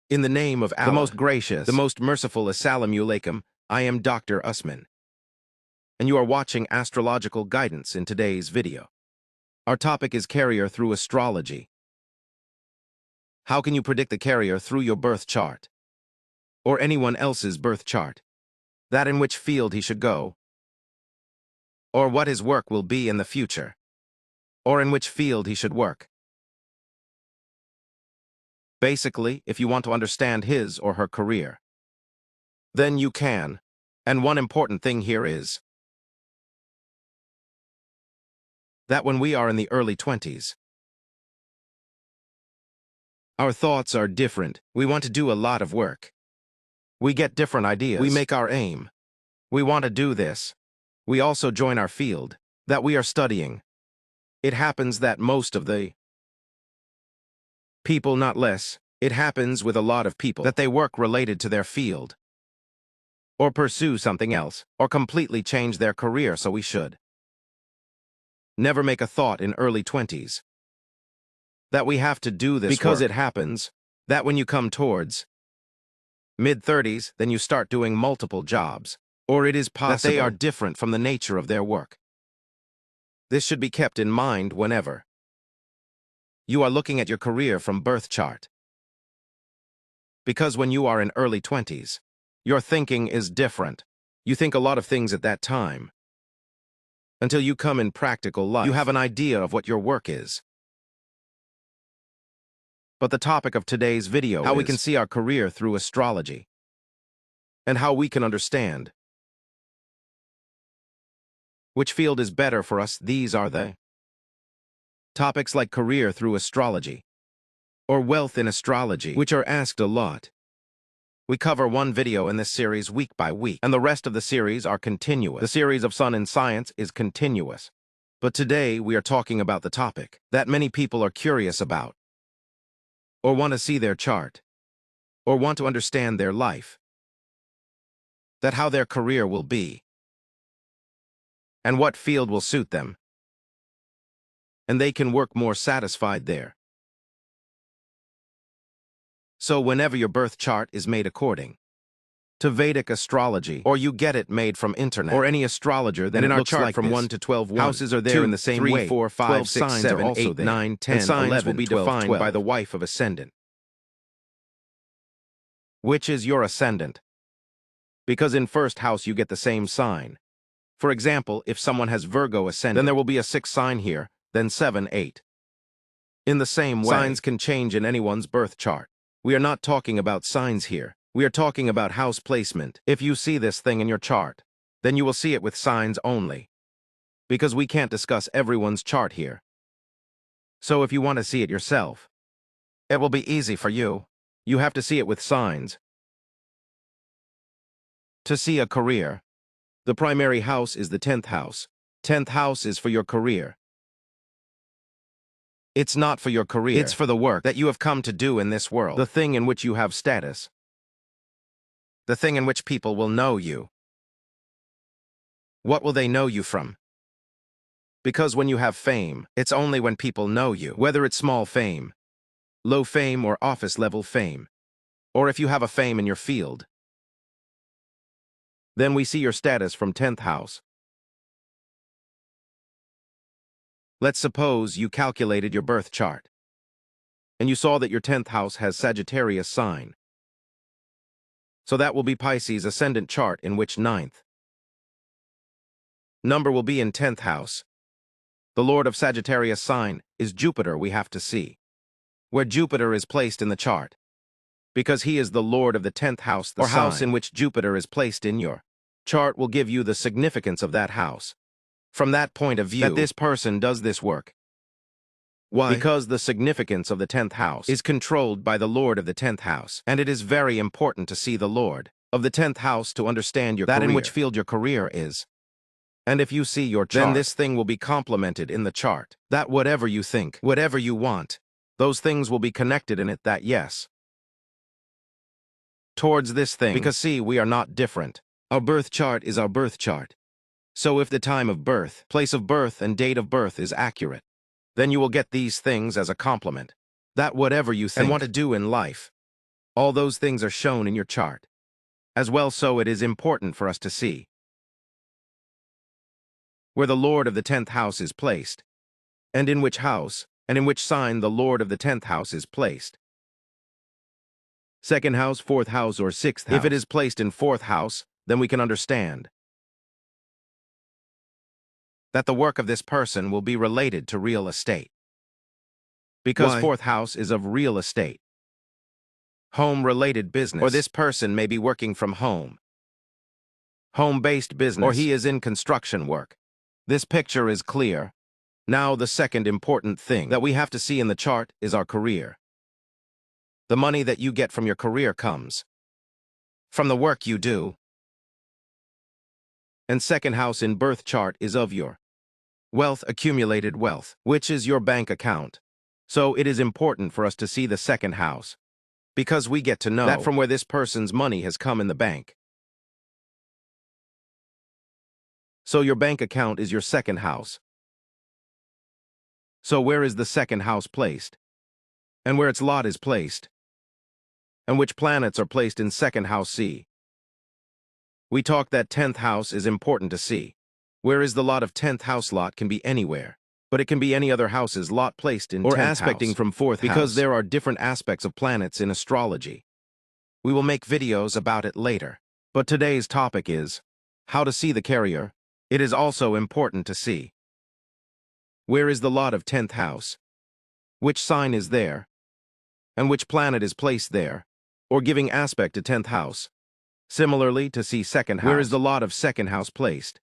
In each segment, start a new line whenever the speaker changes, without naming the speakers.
In the name of Allah, the most gracious, the most merciful, Assalamu alaikum, I am Dr. Usman, and you are watching Astrological Guidance in today's video. Our topic is carrier through astrology. How can you predict the carrier through your birth chart? Or anyone else's birth chart? That in which field he should go? Or what his work will be in the future? Or in which field he should work? Basically, if you want to understand his or her career, then you can. And one important thing here is that when we are in the early 20s, our thoughts are different. We want to do a lot of work. We get different ideas. We make our aim. We want to do this. We also join our field that we are studying. It happens that most of the people, not less, it happens with a lot of people that they work related to their field, or pursue something else, or completely change their career, so we should never make a thought in early 20s that we have to do this because it happens that when you come towards mid-30s, then you start doing multiple jobs, or it is possible that they are different from the nature of their work. This should be kept in mind whenever you are looking at your career from birth chart. Because when you are in early 20s, your thinking is different. You think a lot of things at that time. Until you come in practical life, you have an idea of what your work is. But the topic of today's video is how we can see our career through astrology, and how we can understand which field is better for us. These are the topics like career through astrology, or wealth in astrology, which are asked a lot. We cover one video in this series week by week, and the rest of the series are continuous. The series of Sun and Science is continuous. But today we are talking about the topic that many people are curious about, or want to see their chart, or want to understand their life, that how their career will be, and what field will suit them, and they can work more satisfied there. So whenever your birth chart is made according to Vedic Astrology, or you get it made from internet, or any astrologer, then in our chart like from 1 to 12, houses are there 2, in the same 3, way. 4, 5, 12 6, signs 7, are also 8, 9, 10, and signs 11, will be 12, defined 12. By the wife of ascendant. Which is your ascendant? Because in first house you get the same sign. For example, if someone has Virgo ascendant, then there will be a 6 sign here, then 7, 8. In the same way, signs can change in anyone's birth chart. We are not talking about signs here. We are talking about house placement. If you see this thing in your chart, then you will see it with signs only, because we can't discuss everyone's chart here. So if you want to see it yourself, it will be easy for you. You have to see it with signs. To see a career, the primary house is the 10th house. 10th house is for your career. It's not for your career. It's for the work that you have come to do in this world, the thing in which you have status, the thing in which people will know you. What will they know you from? Because when you have fame, it's only when people know you, whether it's small fame, low fame, or office-level fame, or if you have a fame in your field. Then we see your status from 10th house. Let's suppose you calculated your birth chart, and you saw that your 10th house has Sagittarius sign. So that will be Pisces ascendant chart, in which 9th number will be in 10th house. The Lord of Sagittarius sign is Jupiter. We have to see where Jupiter is placed in the chart, because he is the Lord of the 10th house. The house in which Jupiter is placed in your chart will give you the significance of that house. From that point of view, that this person does this work. Why? Because the significance of the 10th house is controlled by the Lord of the 10th house, and it is very important to see the Lord of the 10th house to understand your career, in which field your career is. And if you see your chart, then this thing will be complemented in the chart, that whatever you think, whatever you want, those things will be connected in it, that yes, towards this thing. Because see, we are not different. Our birth chart is our birth chart. So if the time of birth, place of birth, and date of birth is accurate, then you will get these things as a complement, that whatever you think and want to do in life, All those things are shown in your chart. As well, so it is important for us to see where the Lord of the 10th house is placed, and in which house, and in which sign the Lord of the 10th house is placed. Second house, fourth house, or sixth house. If it is placed in fourth house, then we can understand that the work of this person will be related to real estate. Because fourth house is of real estate, home-related business, or this person may be working from home, home-based business, or he is in construction work. This picture is clear. Now the second important thing that we have to see in the chart is our career. The money that you get from your career comes from the work you do. And second house in birth chart is of your wealth, accumulated wealth, which is your bank account. So it is important for us to see the second house, because we get to know that from where this person's money has come in the bank. So your bank account is your second house. So where is the second house placed? And where its lot is placed? And which planets are placed in second house C? We talked that 10th house is important to see. Where is the lot of 10th house? Lot can be anywhere, but it can be any other house's lot placed in 10th house. Or aspecting from 4th house. Because there are different aspects of planets in astrology. We will make videos about it later. But today's topic is how to see the carrier. It is also important to see where is the lot of 10th house, which sign is there, and which planet is placed there, or giving aspect to 10th house. Similarly, to see second house, where is the lot of second house placed?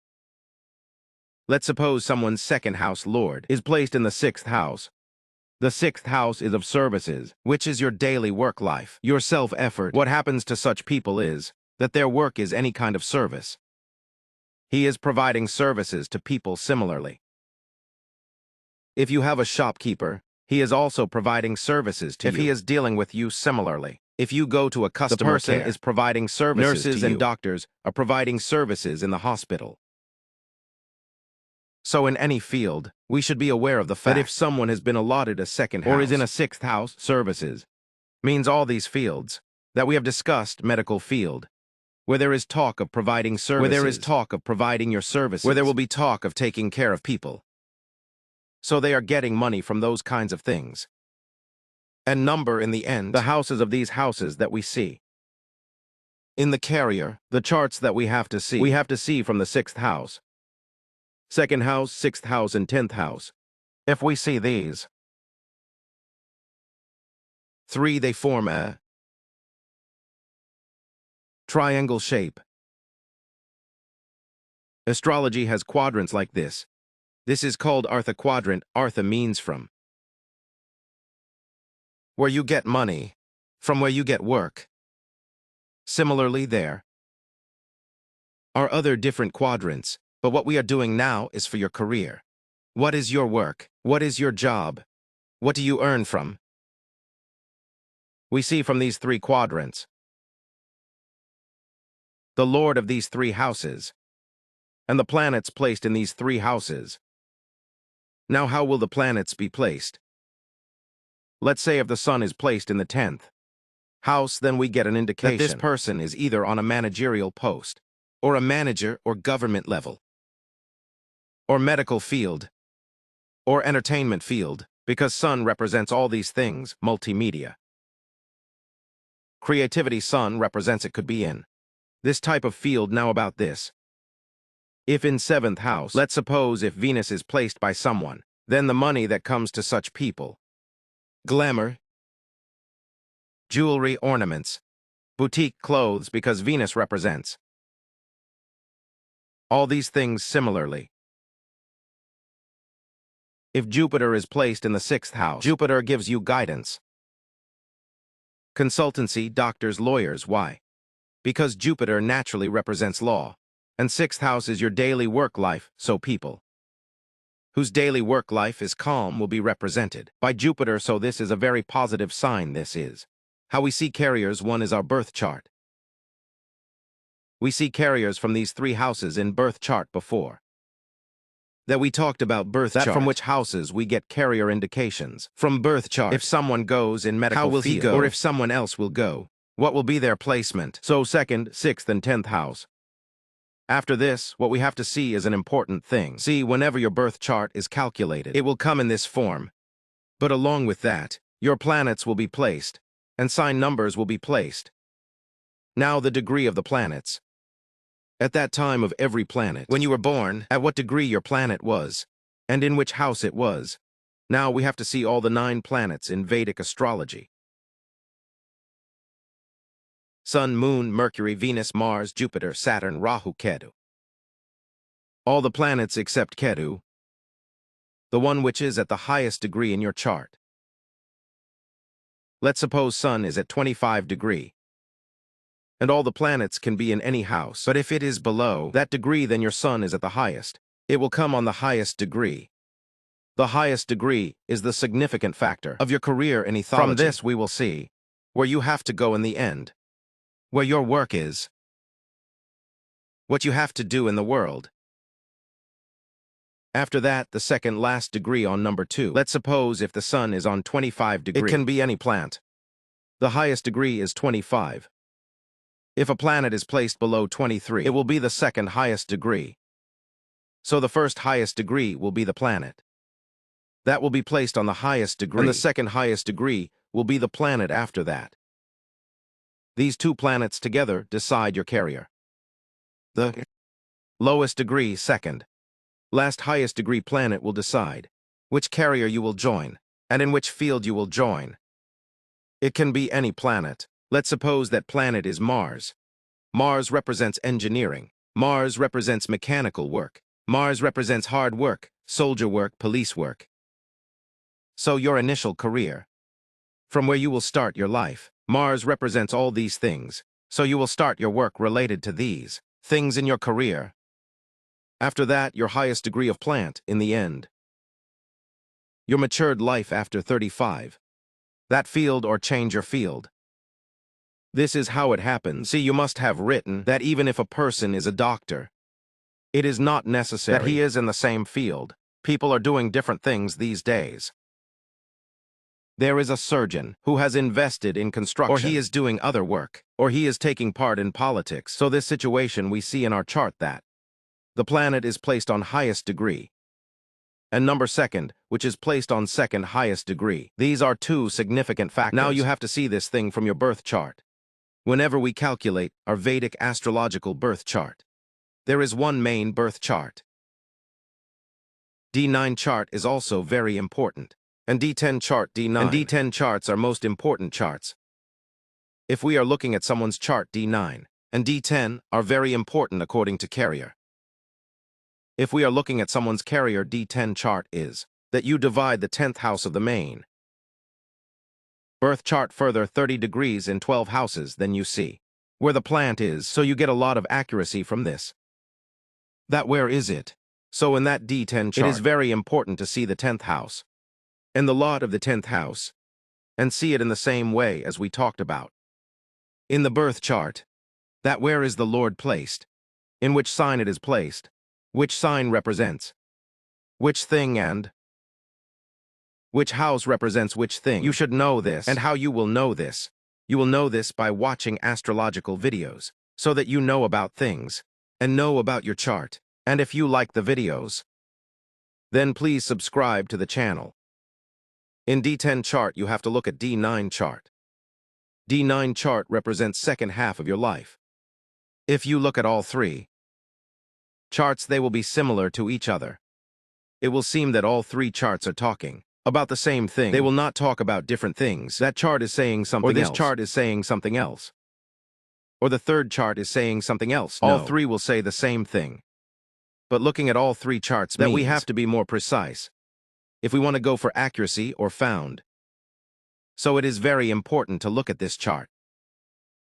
Let's suppose someone's second house lord is placed in the 6th house. The 6th house is of services, which is your daily work life, your self-effort. What happens to such people is that their work is any kind of service. He is providing services to people similarly. If you have a shopkeeper, he is also providing services to you. If he is dealing with you similarly. If you go to a customer care, the person is providing services. Nurses and doctors are providing services in the hospital. So in any field, we should be aware of the fact that if someone has been allotted a second house or is in a 6th house, services means all these fields that we have discussed, medical field, where there is talk of providing services, where there is talk of providing your services, where there will be talk of taking care of people. So they are getting money from those kinds of things. And number in the end, the houses of these houses that we see. In the carrier, the charts that we have to see from the 6th house. Second house, 6th house, and 10th house. If we see these three, they form a triangle shape. Astrology has quadrants like this. This is called Artha quadrant. Artha means from where you get money, from where you get work. Similarly, there are other different quadrants, but what we are doing now is for your career. What is your work? What is your job? What do you earn from? We see from these three quadrants the lord of these three houses, and the planets placed in these three houses. Now, how will the planets be placed? Let's say if the sun is placed in the 10th house, then we get an indication that this person is either on a managerial post, or a manager or government level, or medical field, or entertainment field, because sun represents all these things, multimedia. Creativity, sun represents it could be in this type of field. Now about this. If in 7th house, let's suppose if Venus is placed by someone, then the money that comes to such people, glamour, jewelry, ornaments, boutique clothes, because Venus represents all these things. Similarly, if Jupiter is placed in the 6th house, Jupiter gives you guidance, consultancy, doctors, lawyers. Why? Because Jupiter naturally represents law. And 6th house is your daily work life, so people whose daily work life is calm will be represented by Jupiter, so this is a very positive sign. This is how we see carriers. One is our birth chart. We see carriers from these three houses in birth chart before. That we talked about birth chart, from which houses we get carrier indications. From birth chart, if someone goes in medical field, or if someone else will go What will be their placement? So 2nd, 6th, and 10th house. After this, what we have to see is an important thing. See, whenever your birth chart is calculated, it will come in this form. But along with that, your planets will be placed, and sign numbers will be placed. Now the degree of the planets. At that time of every planet, when you were born, at what degree your planet was, and in which house it was. Now we have to see all the 9 planets in Vedic astrology. Sun, Moon, Mercury, Venus, Mars, Jupiter, Saturn, Rahu, Ketu. All the planets except Ketu, the one which is at the highest degree in your chart. Let's suppose Sun is at 25 degree. And all the planets can be in any house. But if it is below that degree, then your Sun is at the highest. It will come on the highest degree. The highest degree is the significant factor of your career in ethology. From this we will see where you have to go in the end, where your work is, what you have to do in the world. After that, the second last degree on number 2. Let's suppose if the Sun is on 25 degree. It can be any plant. The highest degree is 25. If a planet is placed below 23, it will be the second highest degree. So the first highest degree will be the planet. That will be placed on the highest degree, and the second highest degree will be the planet after that. These 2 planets together decide your carrier. The lowest degree, second, last highest degree planet will decide which carrier you will join, and in which field you will join. It can be any planet. Let's suppose that planet is Mars. Mars represents engineering. Mars represents mechanical work. Mars represents hard work, soldier work, police work. So your initial career, from where you will start your life, Mars represents all these things. So you will start your work related to these things in your career. After that, your highest degree of plant in the end. Your matured life after 35. That field or change your field. This is how it happens. See, you must have written that even if a person is a doctor, it is not necessary that he is in the same field. People are doing different things these days. There is a surgeon who has invested in construction, or he is doing other work, or he is taking part in politics. So this situation we see in our chart that the planet is placed on highest degree, and number 2nd, which is placed on second highest degree. These are 2 significant factors. Now you have to see this thing from your birth chart. Whenever we calculate our Vedic astrological birth chart, there is one main birth chart. D9 chart is also very important, and D10 chart D9. And D10 charts are most important charts. If we are looking at someone's chart, D9 and D10 are very important according to carrier. If we are looking at someone's carrier, D10 chart is that you divide the 10th house of the main birth chart further 30 degrees in 12 houses, then you see where the plant is, so you get a lot of accuracy from this. That where is it? So in that D10 chart, it is very important to see the 10th house and the lot of the 10th house, and see it in the same way as we talked about. In the birth chart, that where is the Lord placed, in which sign it is placed, which sign represents which thing, and which house represents which thing. You should know this. And how you will know this? You will know this by watching astrological videos, so that you know about things, and know about your chart. And if you like the videos, then please subscribe to the channel. In D10 chart, you have to look at D9 chart. D9 chart represents second half of your life. If you look at all 3 charts, they will be similar to each other. It will seem that all 3 charts are talking about the same thing. They will not talk about different things. That chart is saying something else. Or this chart is saying something else. Or the third chart is saying something else. No. All 3 will say the same thing. But looking at all 3 charts means that we have to be more precise if we want to go for accuracy or found. So it is very important to look at this chart.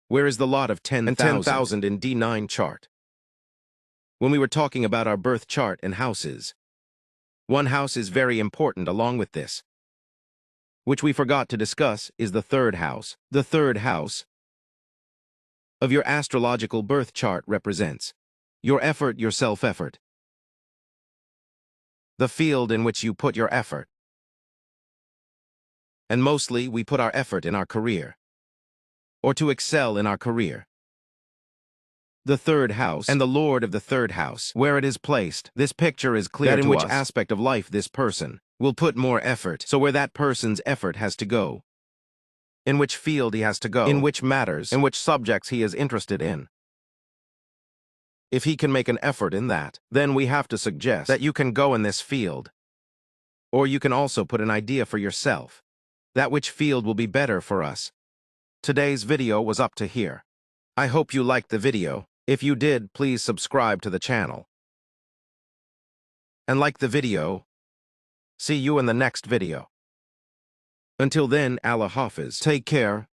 Where is the lot of 10,000 and 10,000 in D9 chart? When we were talking about our birth chart and houses, one house is very important along with this, which we forgot to discuss, is the 3rd house. The 3rd house of your astrological birth chart represents your effort, your self-effort, the field in which you put your effort. And mostly we put our effort in our career. or to excel in our career. The third house and the lord of the third house, where it is placed, this picture is clear that in which aspect of life this person will put more effort, so where that person's effort has to go, in which field he has to go, in which matters, in which subjects he is interested in. If he can make an effort in that, then we have to suggest that you can go in this field. Or you can also put an idea for yourself, that which field will be better for us. Today's video was up to here. I hope you liked the video. If you did, please subscribe to the channel. And like the video. See you in the next video. Until then, Allah Hafiz. Take care.